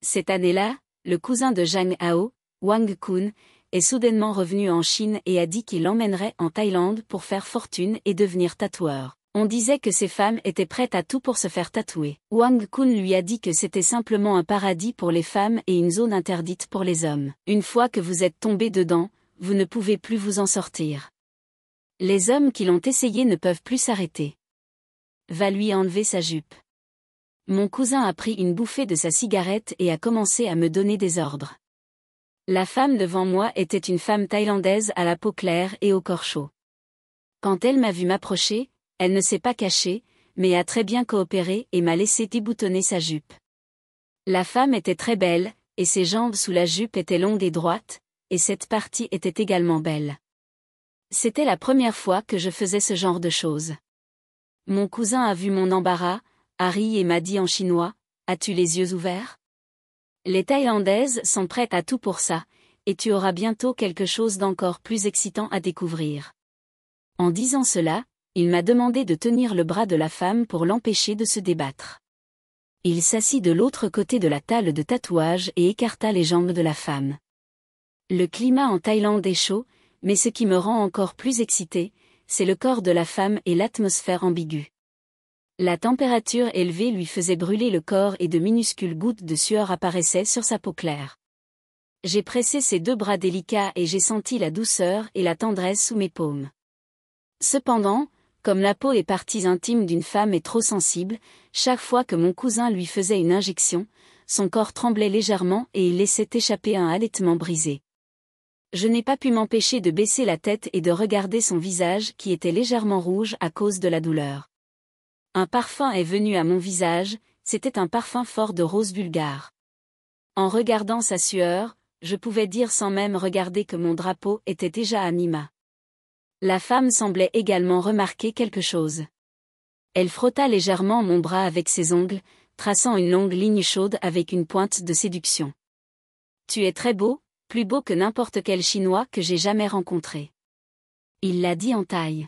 Cette année-là, le cousin de Zhang Hao, Wang Kun, est soudainement revenu en Chine et a dit qu'il l'emmènerait en Thaïlande pour faire fortune et devenir tatoueur. On disait que ces femmes étaient prêtes à tout pour se faire tatouer. Wang Kun lui a dit que c'était simplement un paradis pour les femmes et une zone interdite pour les hommes. Une fois que vous êtes tombé dedans, vous ne pouvez plus vous en sortir. Les hommes qui l'ont essayé ne peuvent plus s'arrêter. Va lui enlever sa jupe. Mon cousin a pris une bouffée de sa cigarette et a commencé à me donner des ordres. La femme devant moi était une femme thaïlandaise à la peau claire et au corps chaud. Quand elle m'a vu m'approcher, elle ne s'est pas cachée, mais a très bien coopéré et m'a laissé déboutonner sa jupe. La femme était très belle, et ses jambes sous la jupe étaient longues et droites, et cette partie était également belle. C'était la première fois que je faisais ce genre de choses. Mon cousin a vu mon embarras, a ri et m'a dit en chinois, « As-tu les yeux ouverts ? Les Thaïlandaises sont prêtes à tout pour ça, et tu auras bientôt quelque chose d'encore plus excitant à découvrir. » En disant cela, il m'a demandé de tenir le bras de la femme pour l'empêcher de se débattre. Il s'assit de l'autre côté de la table de tatouage et écarta les jambes de la femme. Le climat en Thaïlande est chaud, mais ce qui me rend encore plus excité, c'est le corps de la femme et l'atmosphère ambiguë. La température élevée lui faisait brûler le corps et de minuscules gouttes de sueur apparaissaient sur sa peau claire. J'ai pressé ses deux bras délicats et j'ai senti la douceur et la tendresse sous mes paumes. Cependant, comme la peau et parties intimes d'une femme est trop sensible, chaque fois que mon cousin lui faisait une injection, son corps tremblait légèrement et il laissait échapper un halètement brisé. Je n'ai pas pu m'empêcher de baisser la tête et de regarder son visage qui était légèrement rouge à cause de la douleur. Un parfum est venu à mon visage, c'était un parfum fort de rose bulgare. En regardant sa sueur, je pouvais dire sans même regarder que mon drapeau était déjà à mi-mât. La femme semblait également remarquer quelque chose. Elle frotta légèrement mon bras avec ses ongles, traçant une longue ligne chaude avec une pointe de séduction. « Tu es très beau, plus beau que n'importe quel Chinois que j'ai jamais rencontré. » Il l'a dit en thaï.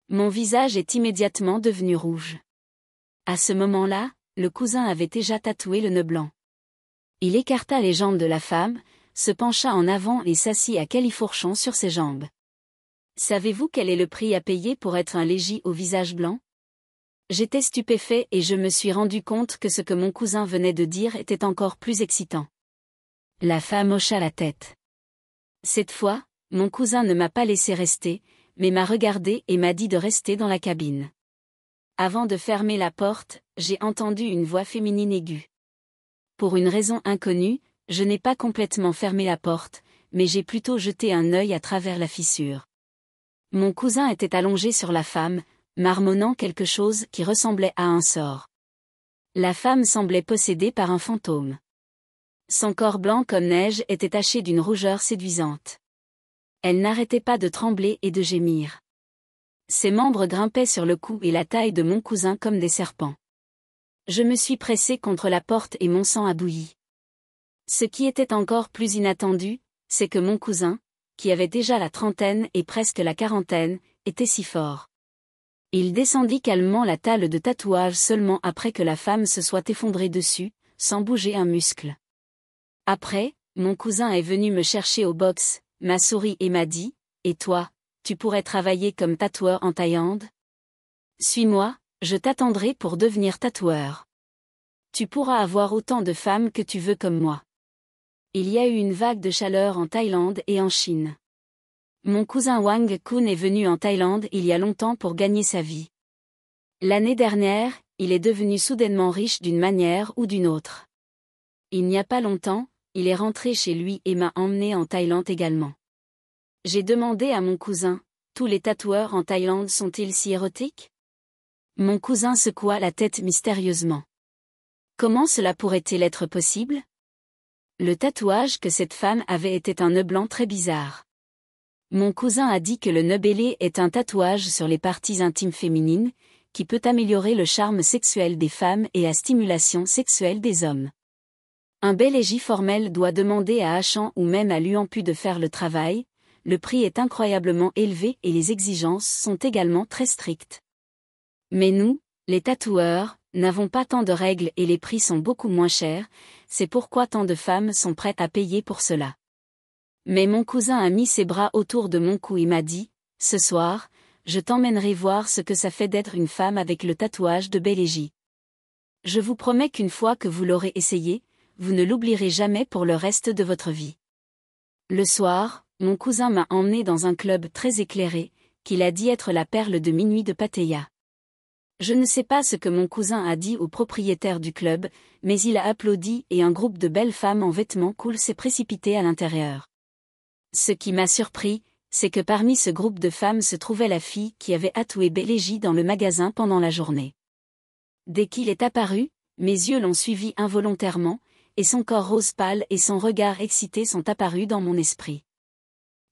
Mon visage est immédiatement devenu rouge. À ce moment-là, le cousin avait déjà tatoué le nœud blanc. Il écarta les jambes de la femme, se pencha en avant et s'assit à califourchon sur ses jambes. Savez-vous quel est le prix à payer pour être un légit au visage blanc ? J'étais stupéfait et je me suis rendu compte que ce que mon cousin venait de dire était encore plus excitant. La femme hocha la tête. Cette fois, mon cousin ne m'a pas laissé rester, mais m'a regardé et m'a dit de rester dans la cabine. Avant de fermer la porte, j'ai entendu une voix féminine aiguë. Pour une raison inconnue, je n'ai pas complètement fermé la porte, mais j'ai plutôt jeté un œil à travers la fissure. Mon cousin était allongé sur la femme, marmonnant quelque chose qui ressemblait à un sort. La femme semblait possédée par un fantôme. Son corps blanc comme neige était taché d'une rougeur séduisante. Elle n'arrêtait pas de trembler et de gémir. Ses membres grimpaient sur le cou et la taille de mon cousin comme des serpents. Je me suis pressé contre la porte et mon sang a bouilli. Ce qui était encore plus inattendu, c'est que mon cousin, qui avait déjà la trentaine et presque la quarantaine, était si fort. Il descendit calmement la table de tatouage seulement après que la femme se soit effondrée dessus, sans bouger un muscle. Après, mon cousin est venu me chercher au box, m'a souri et m'a dit, « Et toi, tu pourrais travailler comme tatoueur en Thaïlande ? Suis-moi, je t'attendrai pour devenir tatoueur. Tu pourras avoir autant de femmes que tu veux comme moi. » Il y a eu une vague de chaleur en Thaïlande et en Chine. Mon cousin Wang Kun est venu en Thaïlande il y a longtemps pour gagner sa vie. L'année dernière, il est devenu soudainement riche d'une manière ou d'une autre. Il n'y a pas longtemps, il est rentré chez lui et m'a emmené en Thaïlande également. J'ai demandé à mon cousin, « Tous les tatoueurs en Thaïlande sont-ils si érotiques ?» Mon cousin secoua la tête mystérieusement. Comment cela pourrait-il être possible ? Le tatouage que cette femme avait était un nœud blanc très bizarre. Mon cousin a dit que le nœud bêlé est un tatouage sur les parties intimes féminines, qui peut améliorer le charme sexuel des femmes et la stimulation sexuelle des hommes. Un bel égi formel doit demander à Achan ou même à l'UAMPU de faire le travail, le prix est incroyablement élevé et les exigences sont également très strictes. Mais nous, les tatoueurs, n'avons pas tant de règles et les prix sont beaucoup moins chers, c'est pourquoi tant de femmes sont prêtes à payer pour cela. Mais mon cousin a mis ses bras autour de mon cou et m'a dit, « Ce soir, je t'emmènerai voir ce que ça fait d'être une femme avec le tatouage de Bélégie. Je vous promets qu'une fois que vous l'aurez essayé, vous ne l'oublierez jamais pour le reste de votre vie. » Le soir, mon cousin m'a emmené dans un club très éclairé, qu'il a dit être la perle de minuit de Pattaya. Je ne sais pas ce que mon cousin a dit au propriétaire du club, mais il a applaudi et un groupe de belles femmes en vêtements cool s'est précipité à l'intérieur. Ce qui m'a surpris, c'est que parmi ce groupe de femmes se trouvait la fille qui avait tatoué Bélégie dans le magasin pendant la journée. Dès qu'il est apparu, mes yeux l'ont suivi involontairement, et son corps rose pâle et son regard excité sont apparus dans mon esprit.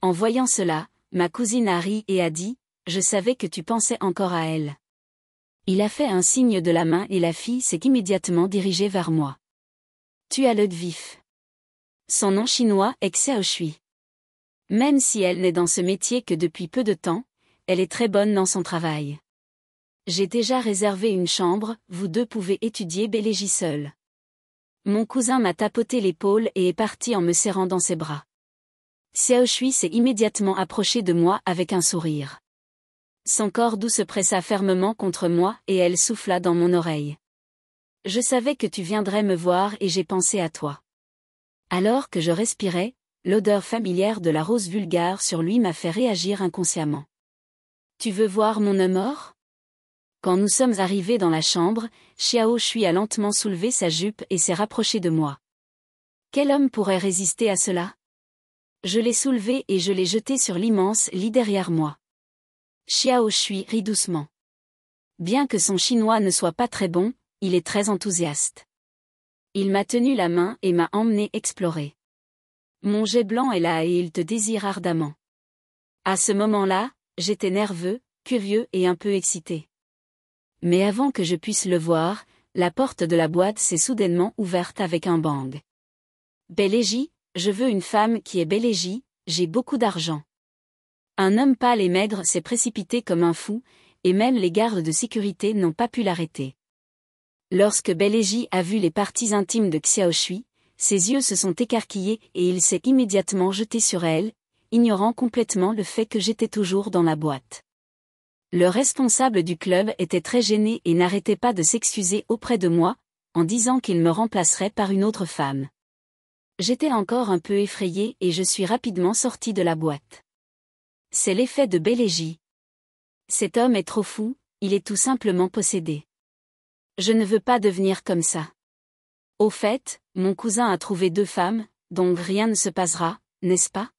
En voyant cela, ma cousine a ri et a dit, « Je savais que tu pensais encore à elle. » Il a fait un signe de la main et la fille s'est immédiatement dirigée vers moi. Tu as l'œil vif. Son nom chinois est Xiao Shui. Même si elle n'est dans ce métier que depuis peu de temps, elle est très bonne dans son travail. J'ai déjà réservé une chambre, vous deux pouvez étudier Bélégie seul. Mon cousin m'a tapoté l'épaule et est parti en me serrant dans ses bras. Xiao Shui s'est immédiatement approché de moi avec un sourire. Son corps doux se pressa fermement contre moi et elle souffla dans mon oreille. Je savais que tu viendrais me voir et j'ai pensé à toi. Alors que je respirais, l'odeur familière de la rose vulgaire sur lui m'a fait réagir inconsciemment. Tu veux voir mon homme mort ? Quand nous sommes arrivés dans la chambre, Xiao Shui a lentement soulevé sa jupe et s'est rapproché de moi. Quel homme pourrait résister à cela ? Je l'ai soulevé et je l'ai jeté sur l'immense lit derrière moi. Xiao Shui rit doucement. Bien que son chinois ne soit pas très bon, il est très enthousiaste. Il m'a tenu la main et m'a emmené explorer. Mon jet blanc est là et il te désire ardemment. À ce moment-là, j'étais nerveux, curieux et un peu excité. Mais avant que je puisse le voir, la porte de la boîte s'est soudainement ouverte avec un bang. Bélégie, je veux une femme qui est Bélégie, j'ai beaucoup d'argent. Un homme pâle et maigre s'est précipité comme un fou, et même les gardes de sécurité n'ont pas pu l'arrêter. Lorsque Bélégie a vu les parties intimes de Xiao Shui, ses yeux se sont écarquillés et il s'est immédiatement jeté sur elle, ignorant complètement le fait que j'étais toujours dans la boîte. Le responsable du club était très gêné et n'arrêtait pas de s'excuser auprès de moi, en disant qu'il me remplacerait par une autre femme. J'étais encore un peu effrayée et je suis rapidement sortie de la boîte. C'est l'effet de Bélégie. Cet homme est trop fou, il est tout simplement possédé. Je ne veux pas devenir comme ça. Au fait, mon cousin a trouvé 2 femmes, donc rien ne se passera, n'est-ce pas ?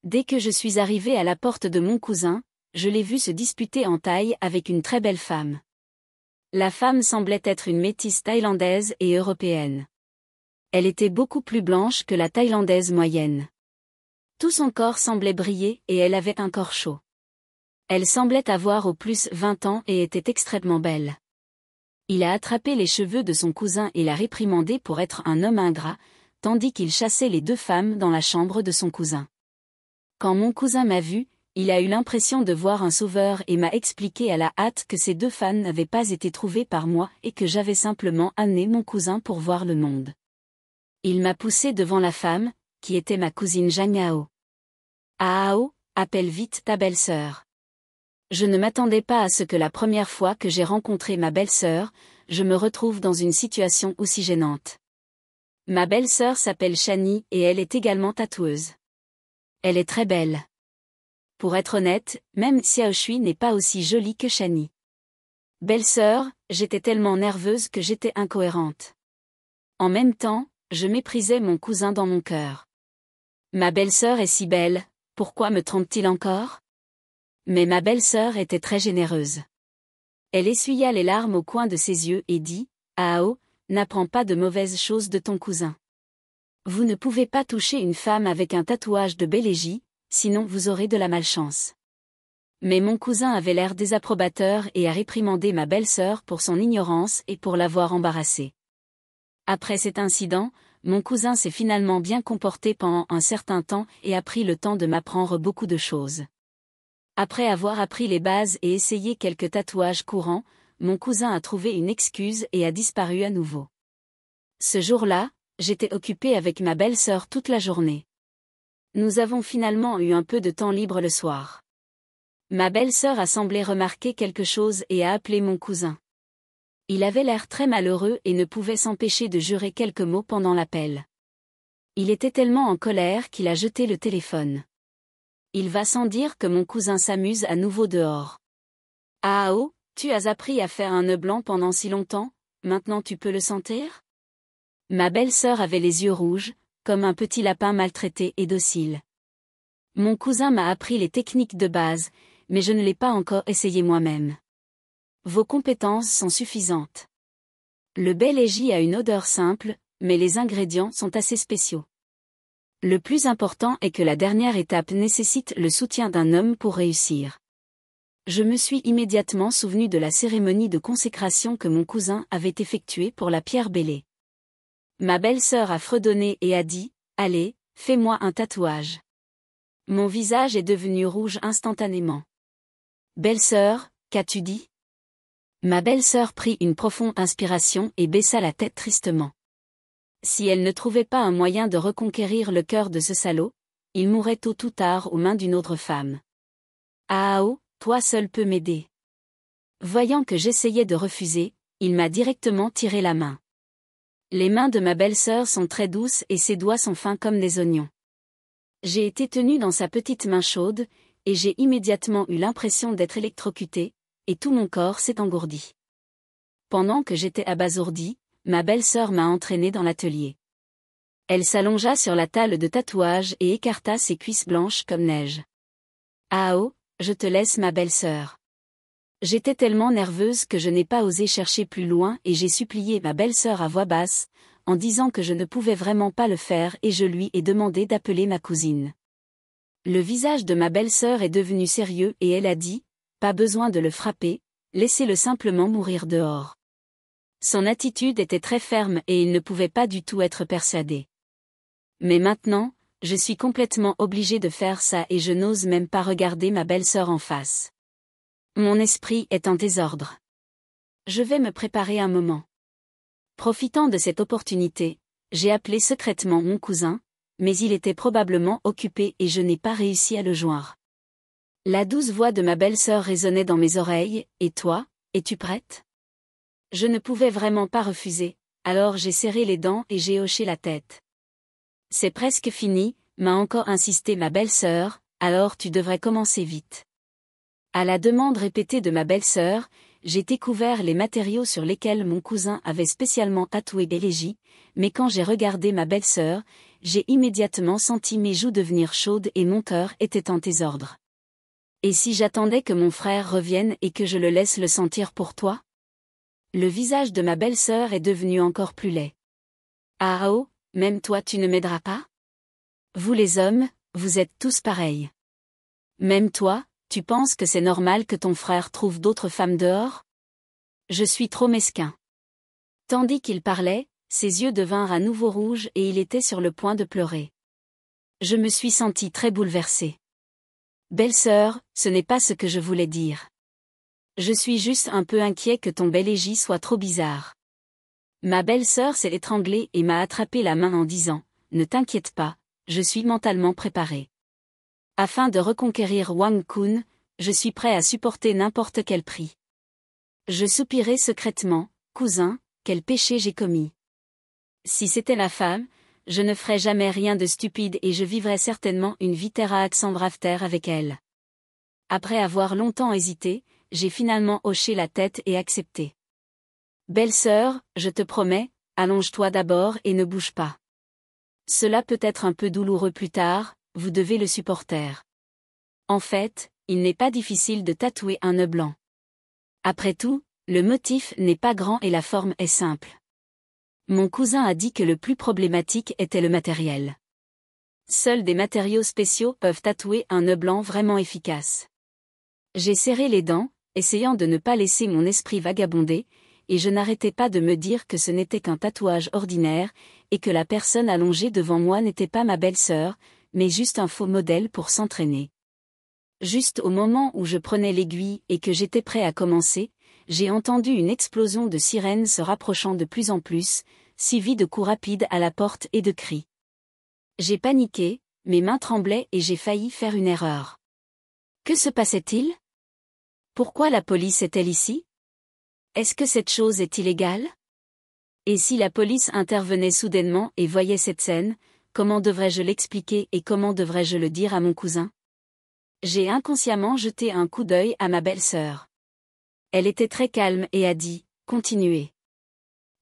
Dès que je suis arrivée à la porte de mon cousin, je l'ai vu se disputer en taille avec une très belle femme. La femme semblait être une métisse thaïlandaise et européenne. Elle était beaucoup plus blanche que la thaïlandaise moyenne. Tout son corps semblait briller et elle avait un corps chaud. Elle semblait avoir au plus 20 ans et était extrêmement belle. Il a attrapé les cheveux de son cousin et l'a réprimandé pour être un homme ingrat, tandis qu'il chassait les 2 femmes dans la chambre de son cousin. Quand mon cousin m'a vu, il a eu l'impression de voir un sauveur et m'a expliqué à la hâte que ces 2 femmes n'avaient pas été trouvées par moi et que j'avais simplement amené mon cousin pour voir le monde. Il m'a poussé devant la femme, qui était ma cousine Zhang Hao. Hao, appelle vite ta belle-sœur. Je ne m'attendais pas à ce que la première fois que j'ai rencontré ma belle-sœur, je me retrouve dans une situation aussi gênante. Ma belle-sœur s'appelle Shani et elle est également tatoueuse. Elle est très belle. Pour être honnête, même Xiao Shui n'est pas aussi jolie que Shani. Belle-sœur, j'étais tellement nerveuse que j'étais incohérente. En même temps, je méprisais mon cousin dans mon cœur. Ma belle-sœur est si belle, pourquoi me trompe-t-il encore ? Mais ma belle-sœur était très généreuse. Elle essuya les larmes au coin de ses yeux et dit, « Ao, n'apprends pas de mauvaises choses de ton cousin. Vous ne pouvez pas toucher une femme avec un tatouage de Bélégie, sinon vous aurez de la malchance. » Mais mon cousin avait l'air désapprobateur et a réprimandé ma belle-sœur pour son ignorance et pour l'avoir embarrassée. Après cet incident, mon cousin s'est finalement bien comporté pendant un certain temps et a pris le temps de m'apprendre beaucoup de choses. Après avoir appris les bases et essayé quelques tatouages courants, mon cousin a trouvé une excuse et a disparu à nouveau. Ce jour-là, j'étais occupée avec ma belle-sœur toute la journée. Nous avons finalement eu un peu de temps libre le soir. Ma belle-sœur a semblé remarquer quelque chose et a appelé mon cousin. Il avait l'air très malheureux et ne pouvait s'empêcher de jurer quelques mots pendant l'appel. Il était tellement en colère qu'il a jeté le téléphone. Il va sans dire que mon cousin s'amuse à nouveau dehors. Ah oh, tu as appris à faire un nœud blanc pendant si longtemps, maintenant tu peux le sentir? Ma belle-sœur avait les yeux rouges, comme un petit lapin maltraité et docile. Mon cousin m'a appris les techniques de base, mais je ne l'ai pas encore essayé moi-même. Vos compétences sont suffisantes. Le bélégie a une odeur simple, mais les ingrédients sont assez spéciaux. Le plus important est que la dernière étape nécessite le soutien d'un homme pour réussir. Je me suis immédiatement souvenu de la cérémonie de consécration que mon cousin avait effectuée pour la pierre bêlée. Ma belle-sœur a fredonné et a dit « Allez, fais-moi un tatouage ». Mon visage est devenu rouge instantanément. « Belle-sœur, qu'as-tu dit ?» Ma belle-sœur prit une profonde inspiration et baissa la tête tristement. Si elle ne trouvait pas un moyen de reconquérir le cœur de ce salaud, il mourrait tôt ou tard aux mains d'une autre femme. Ah oh, toi seul peux m'aider. Voyant que j'essayais de refuser, il m'a directement tiré la main. Les mains de ma belle-sœur sont très douces et ses doigts sont fins comme des oignons. J'ai été tenue dans sa petite main chaude, et j'ai immédiatement eu l'impression d'être électrocutée, et tout mon corps s'est engourdi. Pendant que j'étais abasourdie, ma belle-sœur m'a entraînée dans l'atelier. Elle s'allongea sur la table de tatouage et écarta ses cuisses blanches comme neige. Ah oh, je te laisse ma belle-sœur. J'étais tellement nerveuse que je n'ai pas osé chercher plus loin et j'ai supplié ma belle-sœur à voix basse, en disant que je ne pouvais vraiment pas le faire et je lui ai demandé d'appeler ma cousine. Le visage de ma belle-sœur est devenu sérieux et elle a dit, pas besoin de le frapper, laissez-le simplement mourir dehors. Son attitude était très ferme et il ne pouvait pas du tout être persuadé. Mais maintenant, je suis complètement obligée de faire ça et je n'ose même pas regarder ma belle-sœur en face. Mon esprit est en désordre. Je vais me préparer un moment. Profitant de cette opportunité, j'ai appelé secrètement mon cousin, mais il était probablement occupé et je n'ai pas réussi à le joindre. La douce voix de ma belle-sœur résonnait dans mes oreilles, « Et toi, es-tu prête ?» Je ne pouvais vraiment pas refuser, alors j'ai serré les dents et j'ai hoché la tête. « C'est presque fini », m'a encore insisté ma belle-sœur, « alors tu devrais commencer vite. » À la demande répétée de ma belle-sœur, j'ai découvert les matériaux sur lesquels mon cousin avait spécialement tatoué bélégie, mais quand j'ai regardé ma belle-sœur, j'ai immédiatement senti mes joues devenir chaudes et mon cœur était en désordre. Et si j'attendais que mon frère revienne et que je le laisse le sentir pour toi? Le visage de ma belle-sœur est devenu encore plus laid. Ah oh, même toi tu ne m'aideras pas? Vous les hommes, vous êtes tous pareils. Même toi, tu penses que c'est normal que ton frère trouve d'autres femmes dehors? Je suis trop mesquin. Tandis qu'il parlait, ses yeux devinrent à nouveau rouges et il était sur le point de pleurer. Je me suis sentie très bouleversée. Belle-sœur, ce n'est pas ce que je voulais dire. Je suis juste un peu inquiet que ton bélégie soit trop bizarre. Ma belle-sœur s'est étranglée et m'a attrapé la main en disant, ne t'inquiète pas, je suis mentalement préparée. Afin de reconquérir Wang Kun, je suis prêt à supporter n'importe quel prix. Je soupirai secrètement, cousin, quel péché j'ai commis. Si c'était la femme, je ne ferais jamais rien de stupide et je vivrais certainement une vie terre à accent after avec elle. Après avoir longtemps hésité, j'ai finalement hoché la tête et accepté. Belle-sœur, je te promets, allonge-toi d'abord et ne bouge pas. Cela peut être un peu douloureux plus tard, vous devez le supporter. En fait, il n'est pas difficile de tatouer un nœud blanc. Après tout, le motif n'est pas grand et la forme est simple. Mon cousin a dit que le plus problématique était le matériel. Seuls des matériaux spéciaux peuvent tatouer un nœud blanc vraiment efficace. J'ai serré les dents, essayant de ne pas laisser mon esprit vagabonder, et je n'arrêtais pas de me dire que ce n'était qu'un tatouage ordinaire, et que la personne allongée devant moi n'était pas ma belle-sœur, mais juste un faux modèle pour s'entraîner. Juste au moment où je prenais l'aiguille et que j'étais prêt à commencer, j'ai entendu une explosion de sirènes se rapprochant de plus en plus, suivie de coups rapides à la porte et de cris. J'ai paniqué, mes mains tremblaient et j'ai failli faire une erreur. Que se passait-il? Pourquoi la police est-elle ici? Est-ce que cette chose est illégale? Et si la police intervenait soudainement et voyait cette scène, comment devrais-je l'expliquer et comment devrais-je le dire à mon cousin? J'ai inconsciemment jeté un coup d'œil à ma belle-sœur. Elle était très calme et a dit, « Continuez.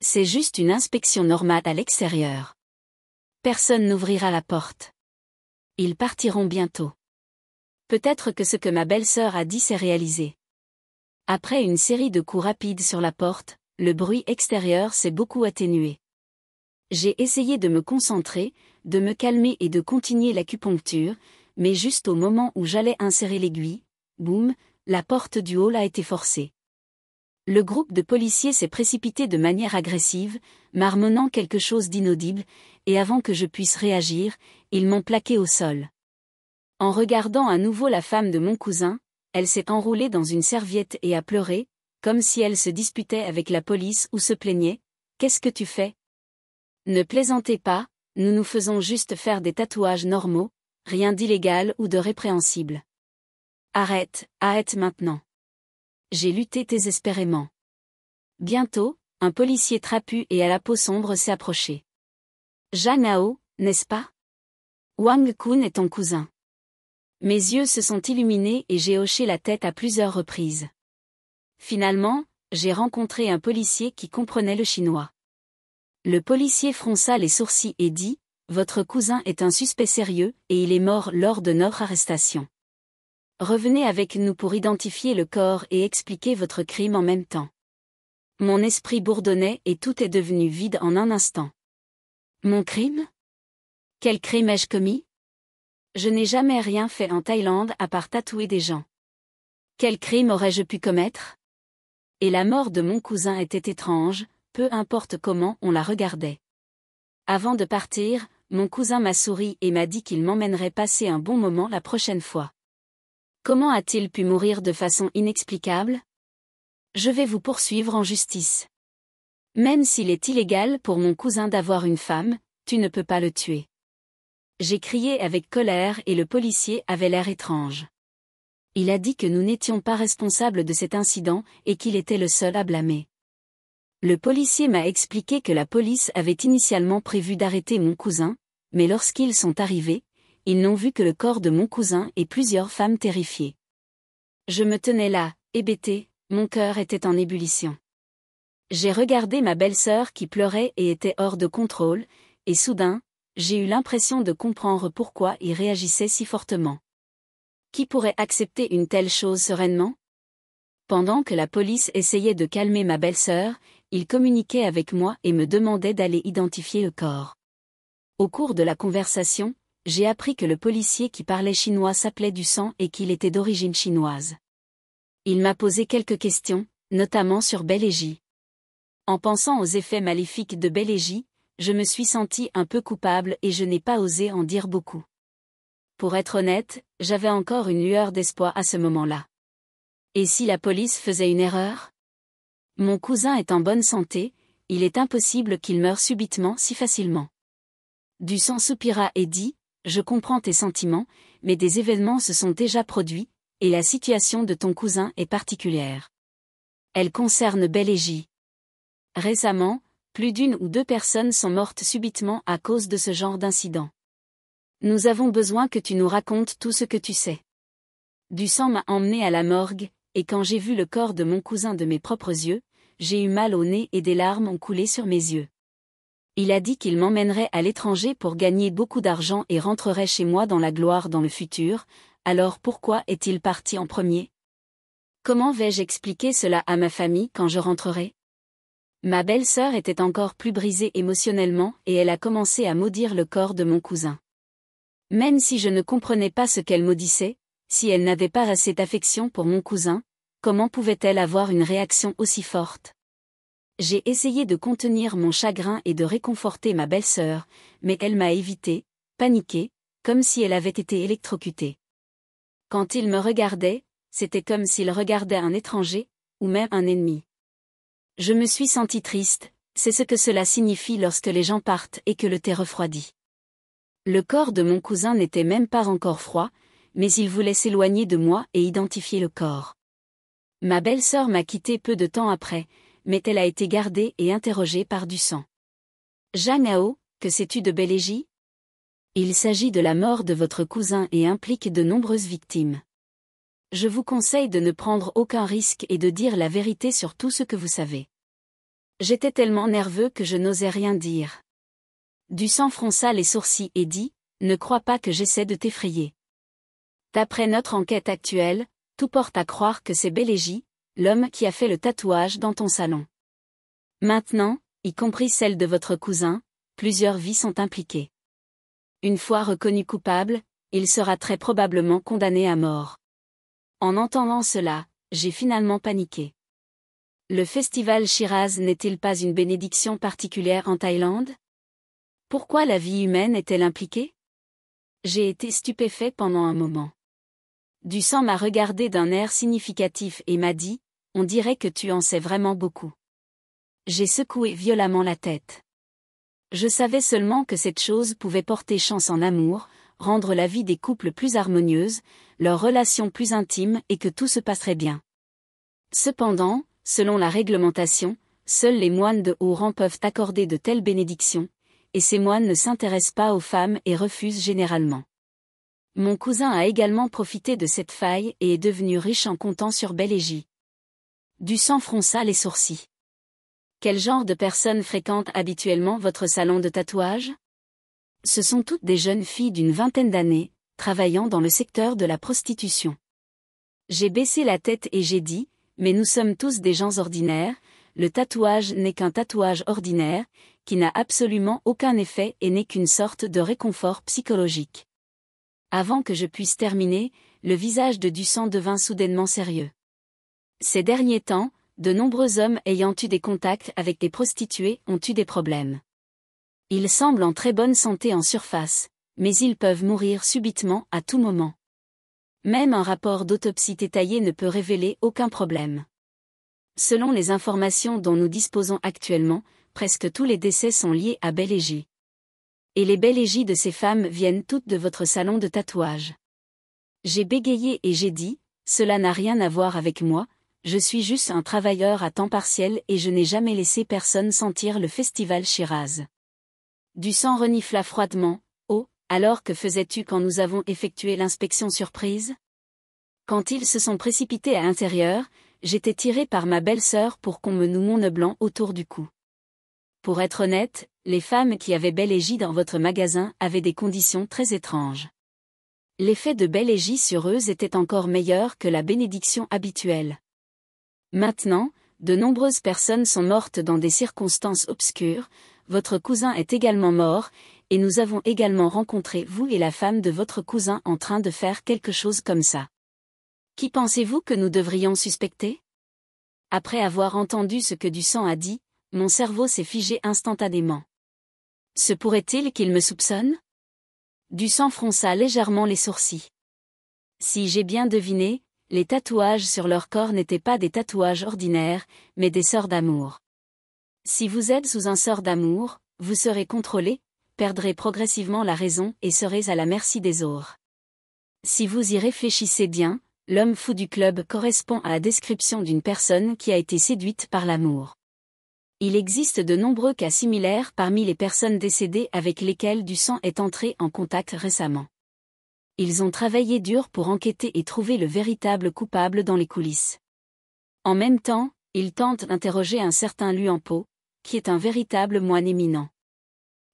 C'est juste une inspection normale à l'extérieur. Personne n'ouvrira la porte. Ils partiront bientôt. » Peut-être que ce que ma belle-sœur a dit s'est réalisé. Après une série de coups rapides sur la porte, le bruit extérieur s'est beaucoup atténué. J'ai essayé de me concentrer, de me calmer et de continuer l'acupuncture, mais juste au moment où j'allais insérer l'aiguille, boum, la porte du hall a été forcée. Le groupe de policiers s'est précipité de manière agressive, marmonnant quelque chose d'inaudible, et avant que je puisse réagir, ils m'ont plaqué au sol. En regardant à nouveau la femme de mon cousin, elle s'est enroulée dans une serviette et a pleuré, comme si elle se disputait avec la police ou se plaignait. « Qu'est-ce que tu fais? Ne plaisantez pas, nous nous faisons juste faire des tatouages normaux, rien d'illégal ou de répréhensible. Arrête, arrête maintenant. » J'ai lutté désespérément. Bientôt, un policier trapu et à la peau sombre s'est approché. « Jang Hao, n'est-ce pas? Wang Kun est ton cousin. » Mes yeux se sont illuminés et j'ai hoché la tête à plusieurs reprises. Finalement, j'ai rencontré un policier qui comprenait le chinois. Le policier fronça les sourcils et dit, « Votre cousin est un suspect sérieux et il est mort lors de notre arrestation. Revenez avec nous pour identifier le corps et expliquer votre crime en même temps. » Mon esprit bourdonnait et tout est devenu vide en un instant. Mon crime? Quel crime ai-je commis? Je n'ai jamais rien fait en Thaïlande à part tatouer des gens. Quel crime aurais-je pu commettre? Et la mort de mon cousin était étrange, peu importe comment on la regardait. Avant de partir, mon cousin m'a souri et m'a dit qu'il m'emmènerait passer un bon moment la prochaine fois. Comment a-t-il pu mourir de façon inexplicable? Je vais vous poursuivre en justice. Même s'il est illégal pour mon cousin d'avoir une femme, tu ne peux pas le tuer. J'ai crié avec colère et le policier avait l'air étrange. Il a dit que nous n'étions pas responsables de cet incident et qu'il était le seul à blâmer. Le policier m'a expliqué que la police avait initialement prévu d'arrêter mon cousin, mais lorsqu'ils sont arrivés, ils n'ont vu que le corps de mon cousin et plusieurs femmes terrifiées. Je me tenais là, hébété, mon cœur était en ébullition. J'ai regardé ma belle-sœur qui pleurait et était hors de contrôle, et soudain, j'ai eu l'impression de comprendre pourquoi il réagissait si fortement. Qui pourrait accepter une telle chose sereinement? Pendant que la police essayait de calmer ma belle-sœur, il communiquait avec moi et me demandait d'aller identifier le corps. Au cours de la conversation, j'ai appris que le policier qui parlait chinois s'appelait Dusan et qu'il était d'origine chinoise. Il m'a posé quelques questions, notamment sur Belégie. En pensant aux effets maléfiques de Belégie, je me suis senti un peu coupable et je n'ai pas osé en dire beaucoup. Pour être honnête, j'avais encore une lueur d'espoir à ce moment-là. Et si la police faisait une erreur? Mon cousin est en bonne santé, il est impossible qu'il meure subitement si facilement. Dusan soupira et dit, « Je comprends tes sentiments, mais des événements se sont déjà produits, et la situation de ton cousin est particulière. Elle concerne Belégie. Récemment, plus d'une ou deux personnes sont mortes subitement à cause de ce genre d'incident. Nous avons besoin que tu nous racontes tout ce que tu sais. » Dusan m'a emmené à la morgue, et quand j'ai vu le corps de mon cousin de mes propres yeux, j'ai eu mal au nez et des larmes ont coulé sur mes yeux. Il a dit qu'il m'emmènerait à l'étranger pour gagner beaucoup d'argent et rentrerait chez moi dans la gloire dans le futur, alors pourquoi est-il parti en premier? Comment vais-je expliquer cela à ma famille quand je rentrerai? Ma belle-sœur était encore plus brisée émotionnellement et elle a commencé à maudire le corps de mon cousin. Même si je ne comprenais pas ce qu'elle maudissait, si elle n'avait pas assez d'affection pour mon cousin, comment pouvait-elle avoir une réaction aussi forte? J'ai essayé de contenir mon chagrin et de réconforter ma belle-sœur, mais elle m'a évité, paniquée, comme si elle avait été électrocutée. Quand il me regardait, c'était comme s'il regardait un étranger, ou même un ennemi. Je me suis senti triste, c'est ce que cela signifie lorsque les gens partent et que le thé refroidit. Le corps de mon cousin n'était même pas encore froid, mais il voulait s'éloigner de moi et identifier le corps. Ma belle-sœur m'a quitté peu de temps après, mais elle a été gardée et interrogée par du sang. Jang Hao, que sais-tu de Bélégie? Il s'agit de la mort de votre cousin et implique de nombreuses victimes. Je vous conseille de ne prendre aucun risque et de dire la vérité sur tout ce que vous savez. J'étais tellement nerveux que je n'osais rien dire. Du sang fronça les sourcils et dit, ne crois pas que j'essaie de t'effrayer. D'après notre enquête actuelle, tout porte à croire que c'est Bélégie, l'homme qui a fait le tatouage dans ton salon. Maintenant, y compris celle de votre cousin, plusieurs vies sont impliquées. Une fois reconnu coupable, il sera très probablement condamné à mort. En entendant cela, j'ai finalement paniqué. Le festival Shiraz n'est-il pas une bénédiction particulière en Thaïlande? Pourquoi la vie humaine est-elle impliquée? J'ai été stupéfait pendant un moment. Du sang m'a regardé d'un air significatif et m'a dit, on dirait que tu en sais vraiment beaucoup. J'ai secoué violemment la tête. Je savais seulement que cette chose pouvait porter chance en amour, rendre la vie des couples plus harmonieuse, leurs relations plus intimes et que tout se passerait bien. Cependant, selon la réglementation, seuls les moines de haut rang peuvent accorder de telles bénédictions, et ces moines ne s'intéressent pas aux femmes et refusent généralement. Mon cousin a également profité de cette faille et est devenu riche en comptant sur Bélégie. Du sang fronça les sourcils. Quel genre de personnes fréquentent habituellement votre salon de tatouage? Ce sont toutes des jeunes filles d'une vingtaine d'années, travaillant dans le secteur de la prostitution. J'ai baissé la tête et j'ai dit, mais nous sommes tous des gens ordinaires, le tatouage n'est qu'un tatouage ordinaire, qui n'a absolument aucun effet et n'est qu'une sorte de réconfort psychologique. Avant que je puisse terminer, le visage de Dusan devint soudainement sérieux. Ces derniers temps, de nombreux hommes ayant eu des contacts avec des prostituées ont eu des problèmes. Ils semblent en très bonne santé en surface, mais ils peuvent mourir subitement à tout moment. Même un rapport d'autopsie détaillé ne peut révéler aucun problème. Selon les informations dont nous disposons actuellement, presque tous les décès sont liés à Bélégie. Et les Bélégies de ces femmes viennent toutes de votre salon de tatouage. J'ai bégayé et j'ai dit, cela n'a rien à voir avec moi, je suis juste un travailleur à temps partiel et je n'ai jamais laissé personne sentir le festival Shiraz. Du sang renifla froidement, oh, alors que faisais-tu quand nous avons effectué l'inspection surprise? Quand ils se sont précipités à l'intérieur, j'étais tiré par ma belle-sœur pour qu'on me noue mon nœud blanc autour du cou. Pour être honnête, les femmes qui avaient Bélégie dans votre magasin avaient des conditions très étranges. L'effet de Bélégie sur eux était encore meilleur que la bénédiction habituelle. Maintenant, de nombreuses personnes sont mortes dans des circonstances obscures, votre cousin est également mort, et nous avons également rencontré vous et la femme de votre cousin en train de faire quelque chose comme ça. Qui pensez-vous que nous devrions suspecter? Après avoir entendu ce que Dusan a dit, mon cerveau s'est figé instantanément. Se pourrait-il qu'il me soupçonne? Dusan fronça légèrement les sourcils. Si j'ai bien deviné, les tatouages sur leur corps n'étaient pas des tatouages ordinaires, mais des sorts d'amour. Si vous êtes sous un sort d'amour, vous serez contrôlé, perdrez progressivement la raison et serez à la merci des autres. Si vous y réfléchissez bien, l'homme fou du club correspond à la description d'une personne qui a été séduite par l'amour. Il existe de nombreux cas similaires parmi les personnes décédées avec lesquelles Dusan est entré en contact récemment. Ils ont travaillé dur pour enquêter et trouver le véritable coupable dans les coulisses. En même temps, ils tentent d'interroger un certain Luanpo, qui est un véritable moine éminent.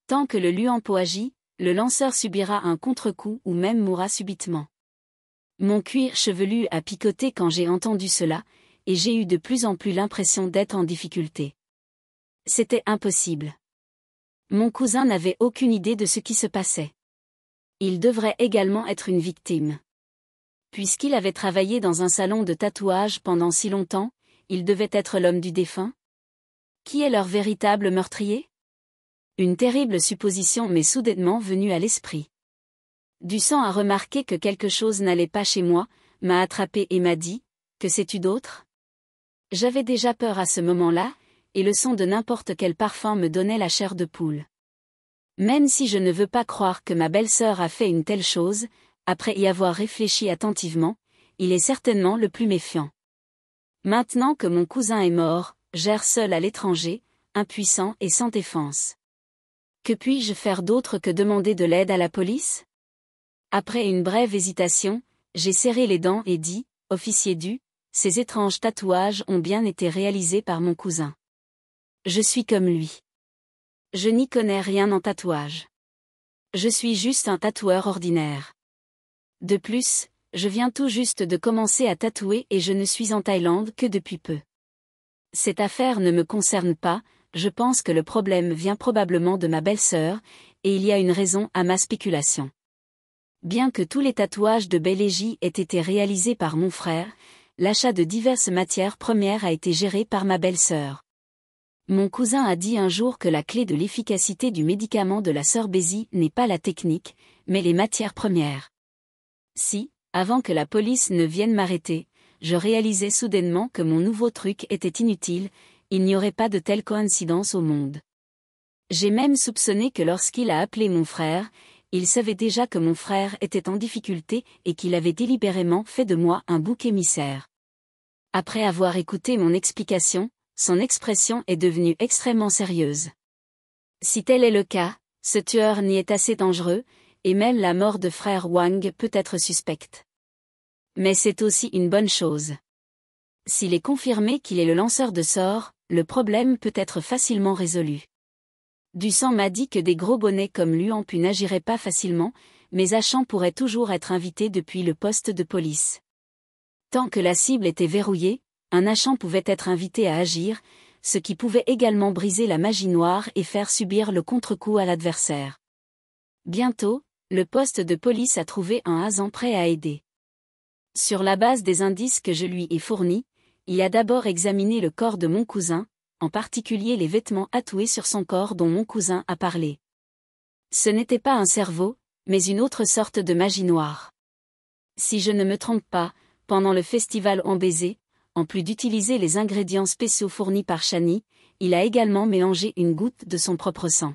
Tant que le Luanpo agit, le lanceur subira un contre-coup ou même mourra subitement. Mon cuir chevelu a picoté quand j'ai entendu cela, et j'ai eu de plus en plus l'impression d'être en difficulté. C'était impossible. Mon cousin n'avait aucune idée de ce qui se passait. Il devrait également être une victime. Puisqu'il avait travaillé dans un salon de tatouage pendant si longtemps, il devait être l'homme du défunt. Qui est leur véritable meurtrier? Une terrible supposition m'est soudainement venue à l'esprit. Dusan a remarqué que quelque chose n'allait pas chez moi, m'a attrapé et m'a dit, que sais-tu d'autre? J'avais déjà peur à ce moment-là, et le son de n'importe quel parfum me donnait la chair de poule. Même si je ne veux pas croire que ma belle-sœur a fait une telle chose, après y avoir réfléchi attentivement, il est certainement le plus méfiant. Maintenant que mon cousin est mort, j'erre seul à l'étranger, impuissant et sans défense. Que puis-je faire d'autre que demander de l'aide à la police? Après une brève hésitation, j'ai serré les dents et dit, officier du, ces étranges tatouages ont bien été réalisés par mon cousin. Je suis comme lui. Je n'y connais rien en tatouage. Je suis juste un tatoueur ordinaire. De plus, je viens tout juste de commencer à tatouer et je ne suis en Thaïlande que depuis peu. Cette affaire ne me concerne pas, je pense que le problème vient probablement de ma belle-sœur, et il y a une raison à ma spéculation. Bien que tous les tatouages de Bélégie aient été réalisés par mon frère, l'achat de diverses matières premières a été géré par ma belle-sœur. Mon cousin a dit un jour que la clé de l'efficacité du médicament de la sœur Bézi n'est pas la technique, mais les matières premières. Si, avant que la police ne vienne m'arrêter, je réalisais soudainement que mon nouveau truc était inutile, il n'y aurait pas de telle coïncidence au monde. J'ai même soupçonné que lorsqu'il a appelé mon frère, il savait déjà que mon frère était en difficulté et qu'il avait délibérément fait de moi un bouc émissaire. Après avoir écouté mon explication, son expression est devenue extrêmement sérieuse. Si tel est le cas, ce tueur n'y est assez dangereux, et même la mort de frère Wang peut être suspecte. Mais c'est aussi une bonne chose. S'il est confirmé qu'il est le lanceur de sorts, le problème peut être facilement résolu. Dusan m'a dit que des gros bonnets comme Luan Pu n'agiraient pas facilement, mais Achan pourrait toujours être invité depuis le poste de police. Tant que la cible était verrouillée, un Achan pouvait être invité à agir, ce qui pouvait également briser la magie noire et faire subir le contre-coup à l'adversaire. Bientôt, le poste de police a trouvé un agent prêt à aider. Sur la base des indices que je lui ai fournis, il a d'abord examiné le corps de mon cousin, en particulier les vêtements tatoués sur son corps dont mon cousin a parlé. Ce n'était pas un cerveau, mais une autre sorte de magie noire. Si je ne me trompe pas, pendant le festival en baiser, en plus d'utiliser les ingrédients spéciaux fournis par Shani, il a également mélangé une goutte de son propre sang.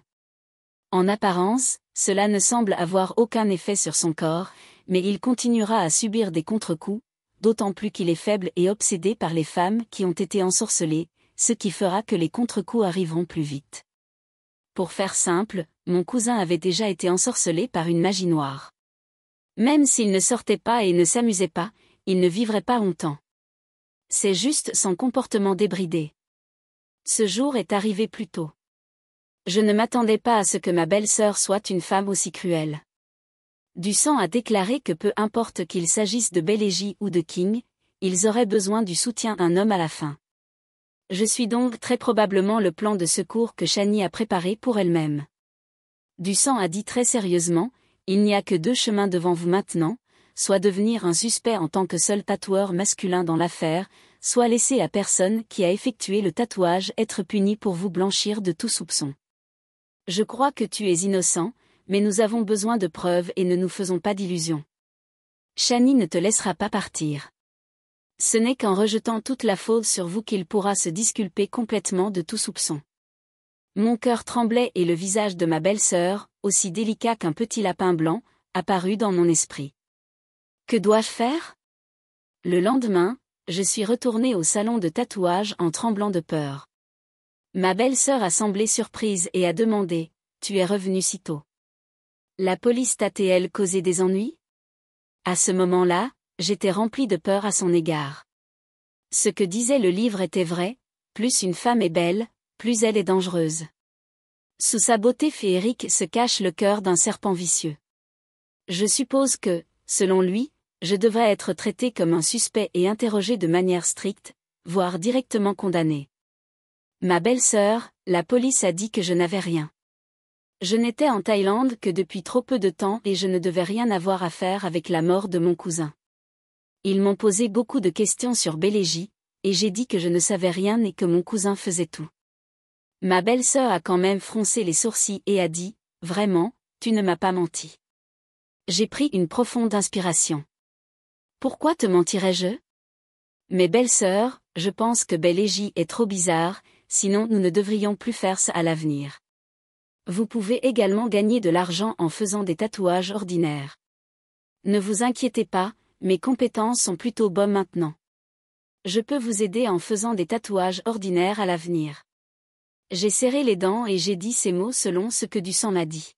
En apparence, cela ne semble avoir aucun effet sur son corps, mais il continuera à subir des contre-coups, d'autant plus qu'il est faible et obsédé par les femmes qui ont été ensorcelées, ce qui fera que les contre-coups arriveront plus vite. Pour faire simple, mon cousin avait déjà été ensorcelé par une magie noire. Même s'il ne sortait pas et ne s'amusait pas, il ne vivrait pas longtemps. C'est juste son comportement débridé. Ce jour est arrivé plus tôt. Je ne m'attendais pas à ce que ma belle-sœur soit une femme aussi cruelle. Dusan a déclaré que peu importe qu'il s'agisse de Bélégie ou de King, ils auraient besoin du soutien d'un homme à la fin. Je suis donc très probablement le plan de secours que Shani a préparé pour elle-même. Dusan a dit très sérieusement, il n'y a que deux chemins devant vous maintenant, soit devenir un suspect en tant que seul tatoueur masculin dans l'affaire, soit laisser la personne qui a effectué le tatouage être punie pour vous blanchir de tout soupçon. Je crois que tu es innocent, mais nous avons besoin de preuves et ne nous faisons pas d'illusions. Shani ne te laissera pas partir. Ce n'est qu'en rejetant toute la faute sur vous qu'il pourra se disculper complètement de tout soupçon. Mon cœur tremblait et le visage de ma belle-sœur, aussi délicat qu'un petit lapin blanc, apparut dans mon esprit. Que dois-je faire? Le lendemain, je suis retournée au salon de tatouage en tremblant de peur. Ma belle-sœur a semblé surprise et a demandé, « Tu es revenue si tôt? La police t'a-t-elle causé des ennuis ?» À ce moment-là, j'étais remplie de peur à son égard. Ce que disait le livre était vrai, plus une femme est belle, plus elle est dangereuse. Sous sa beauté féerique se cache le cœur d'un serpent vicieux. Je suppose que, selon lui, je devrais être traité comme un suspect et interrogé de manière stricte, voire directement condamné. Ma belle-sœur, la police a dit que je n'avais rien. Je n'étais en Thaïlande que depuis trop peu de temps et je ne devais rien avoir à faire avec la mort de mon cousin. Ils m'ont posé beaucoup de questions sur Bélégie, et j'ai dit que je ne savais rien et que mon cousin faisait tout. Ma belle-sœur a quand même froncé les sourcils et a dit, « Vraiment, tu ne m'as pas menti. » J'ai pris une profonde inspiration. Pourquoi te mentirais-je? Mes belles-sœurs, je pense que Bel-Eji est trop bizarre, sinon nous ne devrions plus faire ça à l'avenir. Vous pouvez également gagner de l'argent en faisant des tatouages ordinaires. Ne vous inquiétez pas, mes compétences sont plutôt bonnes maintenant. Je peux vous aider en faisant des tatouages ordinaires à l'avenir. J'ai serré les dents et j'ai dit ces mots selon ce que Du Sang m'a dit.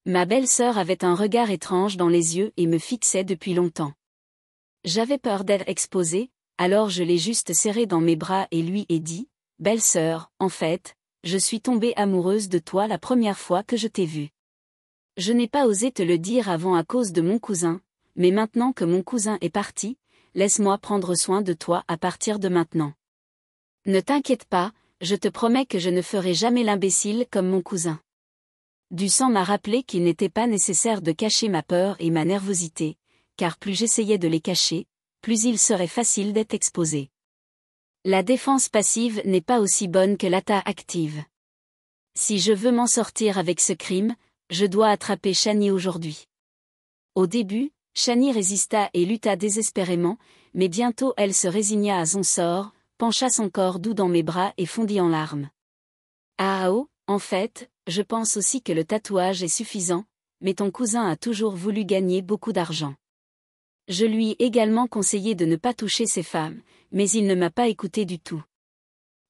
Ma belle-sœur avait un regard étrange dans les yeux et me fixait depuis longtemps. J'avais peur d'être exposée, alors je l'ai juste serré dans mes bras et lui ai dit, « Belle-sœur, en fait, je suis tombée amoureuse de toi la première fois que je t'ai vue. Je n'ai pas osé te le dire avant à cause de mon cousin, mais maintenant que mon cousin est parti, laisse-moi prendre soin de toi à partir de maintenant. Ne t'inquiète pas, je te promets que je ne ferai jamais l'imbécile comme mon cousin. » Du Sang m'a rappelé qu'il n'était pas nécessaire de cacher ma peur et ma nervosité, car plus j'essayais de les cacher, plus il serait facile d'être exposé. La défense passive n'est pas aussi bonne que l'attaque active. Si je veux m'en sortir avec ce crime, je dois attraper Shani aujourd'hui. Au début, Shani résista et lutta désespérément, mais bientôt elle se résigna à son sort, pencha son corps doux dans mes bras et fondit en larmes. Ao, en fait, je pense aussi que le tatouage est suffisant, mais ton cousin a toujours voulu gagner beaucoup d'argent. Je lui ai également conseillé de ne pas toucher ces femmes, mais il ne m'a pas écouté du tout.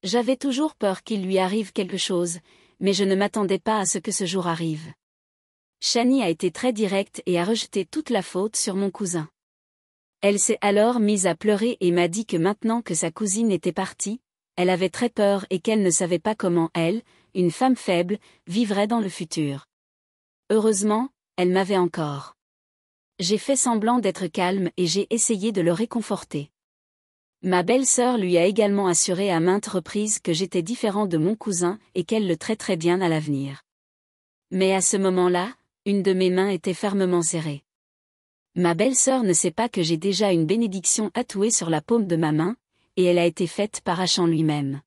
J'avais toujours peur qu'il lui arrive quelque chose, mais je ne m'attendais pas à ce que ce jour arrive. Shani a été très directe et a rejeté toute la faute sur mon cousin. Elle s'est alors mise à pleurer et m'a dit que maintenant que sa cousine était partie, elle avait très peur et qu'elle ne savait pas comment elle, une femme faible, vivrait dans le futur. Heureusement, elle m'avait encore. J'ai fait semblant d'être calme et j'ai essayé de le réconforter. Ma belle-sœur lui a également assuré à maintes reprises que j'étais différent de mon cousin et qu'elle le traiterait bien à l'avenir. Mais à ce moment-là, une de mes mains était fermement serrée. Ma belle-sœur ne sait pas que j'ai déjà une bénédiction tatouée sur la paume de ma main, et elle a été faite par Achan lui-même.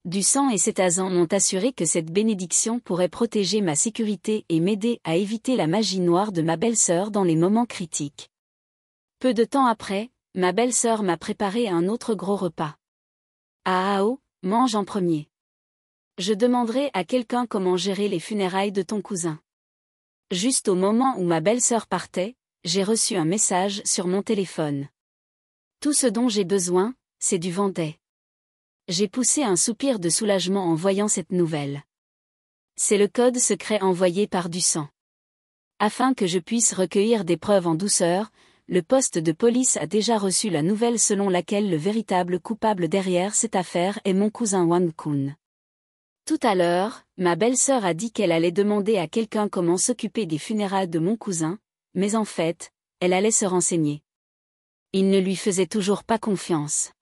Du Sang et Cétazan m'ont assuré que cette bénédiction pourrait protéger ma sécurité et m'aider à éviter la magie noire de ma belle-sœur dans les moments critiques. Peu de temps après, ma belle-sœur m'a préparé un autre gros repas. Ao, mange en premier. Je demanderai à quelqu'un comment gérer les funérailles de ton cousin. Juste au moment où ma belle-sœur partait, j'ai reçu un message sur mon téléphone. Tout ce dont j'ai besoin, c'est du Vendée. J'ai poussé un soupir de soulagement en voyant cette nouvelle. C'est le code secret envoyé par Du Sang. Afin que je puisse recueillir des preuves en douceur, le poste de police a déjà reçu la nouvelle selon laquelle le véritable coupable derrière cette affaire est mon cousin Wang Kun. Tout à l'heure, ma belle-sœur a dit qu'elle allait demander à quelqu'un comment s'occuper des funérailles de mon cousin, mais en fait, elle allait se renseigner. Il ne lui faisait toujours pas confiance.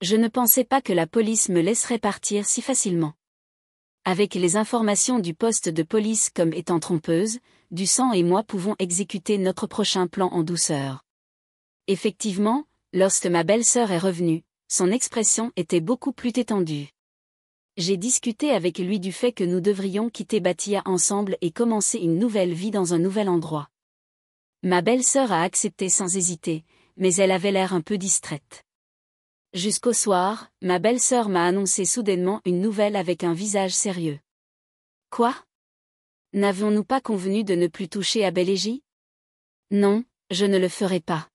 Je ne pensais pas que la police me laisserait partir si facilement. Avec les informations du poste de police comme étant trompeuses, Du Sang et moi pouvons exécuter notre prochain plan en douceur. Effectivement, lorsque ma belle-sœur est revenue, son expression était beaucoup plus détendue. J'ai discuté avec lui du fait que nous devrions quitter Bhatia ensemble et commencer une nouvelle vie dans un nouvel endroit. Ma belle-sœur a accepté sans hésiter, mais elle avait l'air un peu distraite. Jusqu'au soir, ma belle-sœur m'a annoncé soudainement une nouvelle avec un visage sérieux. Quoi? N'avions-nous pas convenu de ne plus toucher à Bel-Eji? Non, je ne le ferai pas.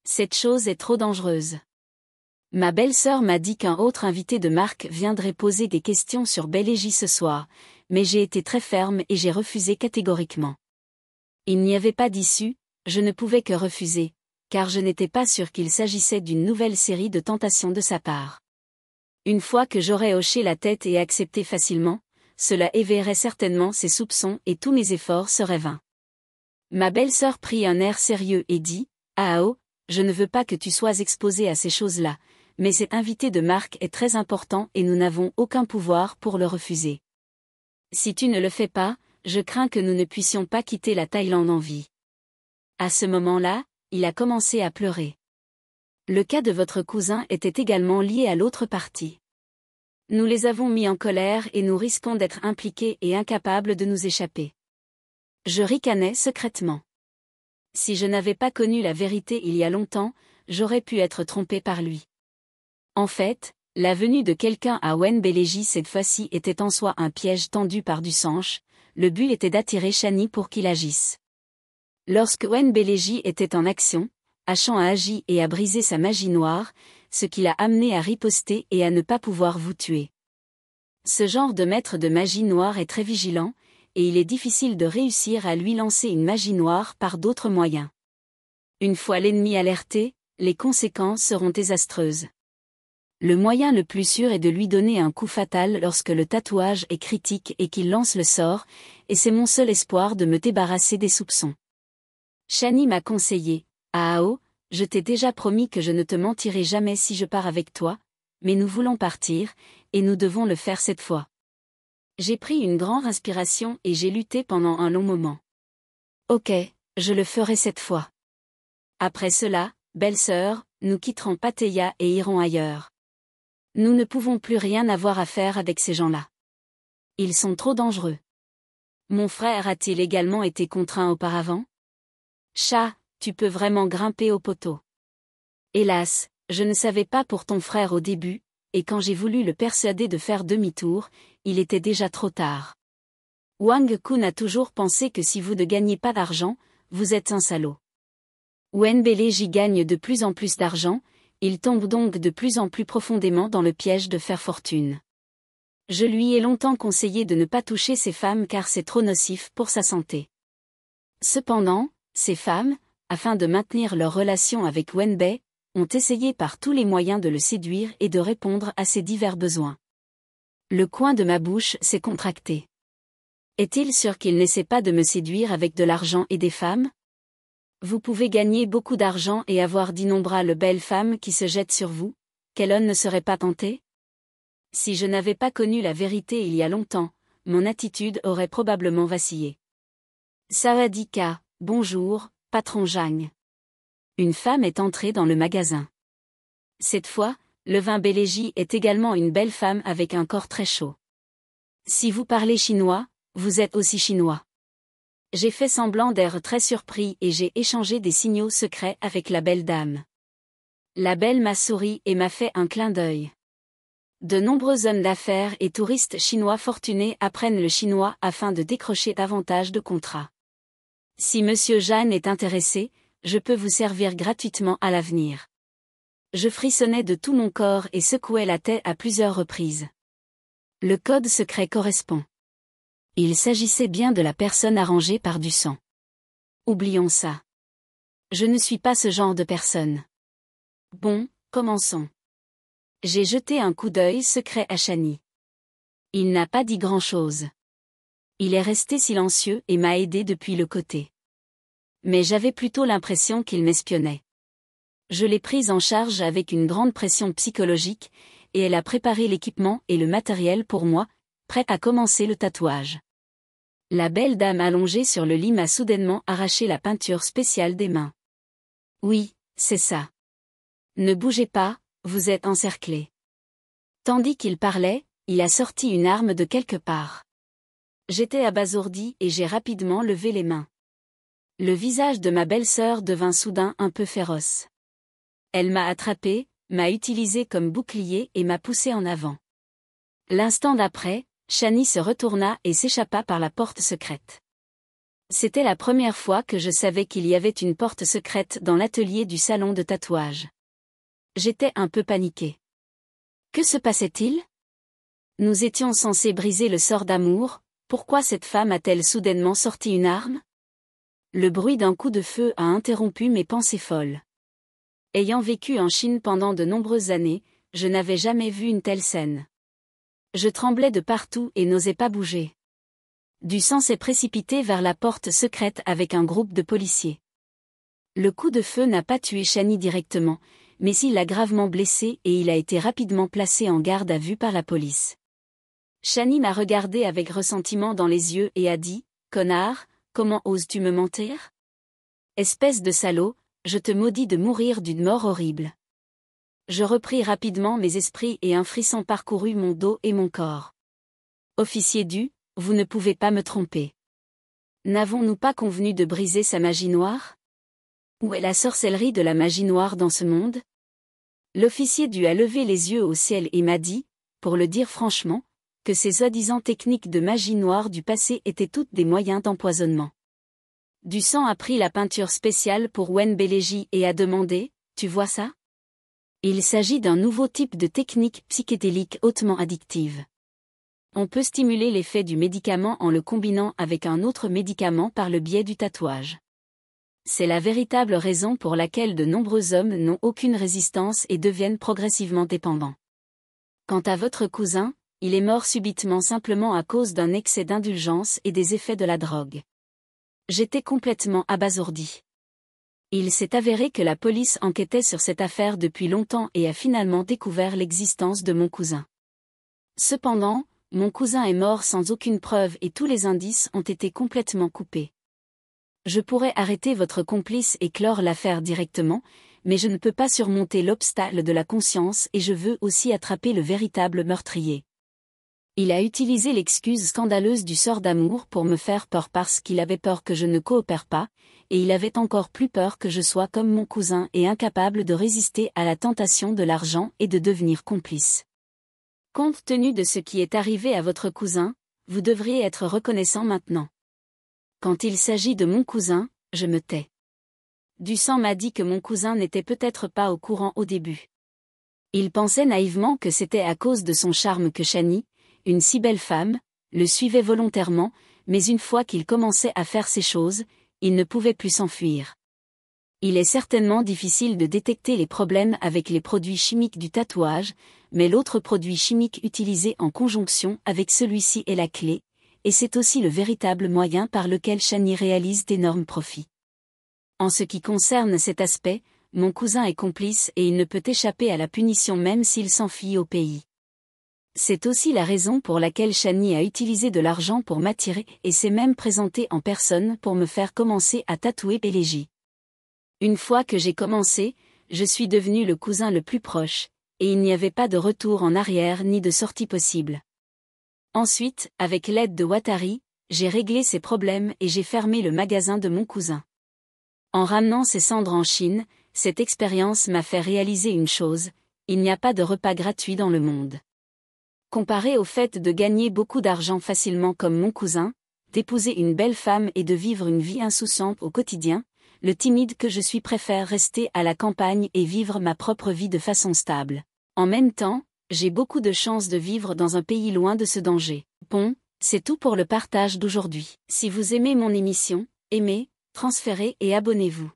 Cette chose est trop dangereuse. Ma belle-sœur m'a dit qu'un autre invité de marque viendrait poser des questions sur Bel-Eji ce soir, mais j'ai été très ferme et j'ai refusé catégoriquement. Il n'y avait pas d'issue, je ne pouvais que refuser, car je n'étais pas sûr qu'il s'agissait d'une nouvelle série de tentations de sa part. Une fois que j'aurais hoché la tête et accepté facilement, cela éveillerait certainement ses soupçons et tous mes efforts seraient vains. Ma belle-sœur prit un air sérieux et dit, « Ao, je ne veux pas que tu sois exposé à ces choses-là, mais cet invité de marque est très important et nous n'avons aucun pouvoir pour le refuser. Si tu ne le fais pas, je crains que nous ne puissions pas quitter la Thaïlande en vie. » À ce moment-là, il a commencé à pleurer. Le cas de votre cousin était également lié à l'autre partie. Nous les avons mis en colère et nous risquons d'être impliqués et incapables de nous échapper. Je ricanais secrètement. Si je n'avais pas connu la vérité il y a longtemps, j'aurais pu être trompé par lui. En fait, la venue de quelqu'un à Wen Beleji cette fois-ci était en soi un piège tendu par du Sanche, le but était d'attirer Shani pour qu'il agisse. Lorsque Wen Beleji était en action, Achan a agi et a brisé sa magie noire, ce qui l'a amené à riposter et à ne pas pouvoir vous tuer. Ce genre de maître de magie noire est très vigilant, et il est difficile de réussir à lui lancer une magie noire par d'autres moyens. Une fois l'ennemi alerté, les conséquences seront désastreuses. Le moyen le plus sûr est de lui donner un coup fatal lorsque le tatouage est critique et qu'il lance le sort, et c'est mon seul espoir de me débarrasser des soupçons. Shani m'a conseillé, Ao, je t'ai déjà promis que je ne te mentirai jamais si je pars avec toi, mais nous voulons partir, et nous devons le faire cette fois. J'ai pris une grande inspiration et j'ai lutté pendant un long moment. Ok, je le ferai cette fois. Après cela, belle-sœur, nous quitterons Pattaya et irons ailleurs. Nous ne pouvons plus rien avoir à faire avec ces gens-là. Ils sont trop dangereux. Mon frère a-t-il également été contraint auparavant? Chat, tu peux vraiment grimper au poteau. Hélas, je ne savais pas pour ton frère au début, et quand j'ai voulu le persuader de faire demi-tour, il était déjà trop tard. Wang Kun a toujours pensé que si vous ne gagnez pas d'argent, vous êtes un salaud. Wen Beleji gagne de plus en plus d'argent, il tombe donc de plus en plus profondément dans le piège de faire fortune. Je lui ai longtemps conseillé de ne pas toucher ces femmes car c'est trop nocif pour sa santé. Cependant, ces femmes, afin de maintenir leur relation avec Wenbei, ont essayé par tous les moyens de le séduire et de répondre à ses divers besoins. Le coin de ma bouche s'est contracté. Est-il sûr qu'il n'essaie pas de me séduire avec de l'argent et des femmes? Vous pouvez gagner beaucoup d'argent et avoir d'innombrables belles femmes qui se jettent sur vous, quel homme ne serait pas tenté? Si je n'avais pas connu la vérité il y a longtemps, mon attitude aurait probablement vacillé. Sawadika, bonjour, patron Jang. Une femme est entrée dans le magasin. Cette fois, le vin Beleji est également une belle femme avec un corps très chaud. Si vous parlez chinois, vous êtes aussi chinois. J'ai fait semblant d'être très surpris et j'ai échangé des signaux secrets avec la belle dame. La belle m'a souri et m'a fait un clin d'œil. De nombreux hommes d'affaires et touristes chinois fortunés apprennent le chinois afin de décrocher davantage de contrats. Si Monsieur Jeanne est intéressé, je peux vous servir gratuitement à l'avenir. Je frissonnais de tout mon corps et secouais la tête à plusieurs reprises. Le code secret correspond. Il s'agissait bien de la personne arrangée par du sang. Oublions ça. Je ne suis pas ce genre de personne. Bon, commençons. J'ai jeté un coup d'œil secret à Shani. Il n'a pas dit grand-chose. Il est resté silencieux et m'a aidé depuis le côté. Mais j'avais plutôt l'impression qu'il m'espionnait. Je l'ai prise en charge avec une grande pression psychologique, et elle a préparé l'équipement et le matériel pour moi, prête à commencer le tatouage. La belle dame allongée sur le lit m'a soudainement arraché la peinture spéciale des mains. Oui, c'est ça. Ne bougez pas, vous êtes encerclés. Tandis qu'il parlait, il a sorti une arme de quelque part. J'étais abasourdi et j'ai rapidement levé les mains. Le visage de ma belle-sœur devint soudain un peu féroce. Elle m'a attrapé, m'a utilisé comme bouclier et m'a poussé en avant. L'instant d'après, Shani se retourna et s'échappa par la porte secrète. C'était la première fois que je savais qu'il y avait une porte secrète dans l'atelier du salon de tatouage. J'étais un peu paniqué. Que se passait-il? Nous étions censés briser le sort d'amour, pourquoi cette femme a-t-elle soudainement sorti une arme? Le bruit d'un coup de feu a interrompu mes pensées folles. Ayant vécu en Chine pendant de nombreuses années, je n'avais jamais vu une telle scène. Je tremblais de partout et n'osais pas bouger. Du sang s'est précipité vers la porte secrète avec un groupe de policiers. Le coup de feu n'a pas tué Shani directement, mais il l'a gravement blessé et il a été rapidement placé en garde à vue par la police. Shani m'a regardé avec ressentiment dans les yeux et a dit « Connard, comment oses-tu me mentir? Espèce de salaud, je te maudis de mourir d'une mort horrible. » Je repris rapidement mes esprits et un frisson parcourut mon dos et mon corps. Officier du, vous ne pouvez pas me tromper. N'avons-nous pas convenu de briser sa magie noire? Où est la sorcellerie de la magie noire dans ce monde? L'officier dut a levé les yeux au ciel et m'a dit, pour le dire franchement, que ces soi-disant techniques de magie noire du passé étaient toutes des moyens d'empoisonnement. Du sang a pris la peinture spéciale pour Wen Beleji et a demandé, tu vois ça? Il s'agit d'un nouveau type de technique psychédélique hautement addictive. On peut stimuler l'effet du médicament en le combinant avec un autre médicament par le biais du tatouage. C'est la véritable raison pour laquelle de nombreux hommes n'ont aucune résistance et deviennent progressivement dépendants. Quant à votre cousin, il est mort subitement simplement à cause d'un excès d'indulgence et des effets de la drogue. J'étais complètement abasourdi. Il s'est avéré que la police enquêtait sur cette affaire depuis longtemps et a finalement découvert l'existence de mon cousin. Cependant, mon cousin est mort sans aucune preuve et tous les indices ont été complètement coupés. Je pourrais arrêter votre complice et clore l'affaire directement, mais je ne peux pas surmonter l'obstacle de la conscience et je veux aussi attraper le véritable meurtrier. Il a utilisé l'excuse scandaleuse du sort d'amour pour me faire peur parce qu'il avait peur que je ne coopère pas, et il avait encore plus peur que je sois comme mon cousin et incapable de résister à la tentation de l'argent et de devenir complice. Compte tenu de ce qui est arrivé à votre cousin, vous devriez être reconnaissant maintenant. Quand il s'agit de mon cousin, je me tais. Dusan m'a dit que mon cousin n'était peut-être pas au courant au début. Il pensait naïvement que c'était à cause de son charme que Shani, une si belle femme, le suivait volontairement, mais une fois qu'il commençait à faire ces choses, il ne pouvait plus s'enfuir. Il est certainement difficile de détecter les problèmes avec les produits chimiques du tatouage, mais l'autre produit chimique utilisé en conjonction avec celui-ci est la clé, et c'est aussi le véritable moyen par lequel Shani réalise d'énormes profits. En ce qui concerne cet aspect, mon cousin est complice et il ne peut échapper à la punition même s'il s'enfuit au pays. C'est aussi la raison pour laquelle Shani a utilisé de l'argent pour m'attirer et s'est même présenté en personne pour me faire commencer à tatouer Beleji. Une fois que j'ai commencé, je suis devenu le cousin le plus proche, et il n'y avait pas de retour en arrière ni de sortie possible. Ensuite, avec l'aide de Watari, j'ai réglé ces problèmes et j'ai fermé le magasin de mon cousin. En ramenant ses cendres en Chine, cette expérience m'a fait réaliser une chose, il n'y a pas de repas gratuit dans le monde. Comparé au fait de gagner beaucoup d'argent facilement comme mon cousin, d'épouser une belle femme et de vivre une vie insouciante au quotidien, le timide que je suis préfère rester à la campagne et vivre ma propre vie de façon stable. En même temps, j'ai beaucoup de chance de vivre dans un pays loin de ce danger. Bon, c'est tout pour le partage d'aujourd'hui. Si vous aimez mon émission, aimez, transférez et abonnez-vous.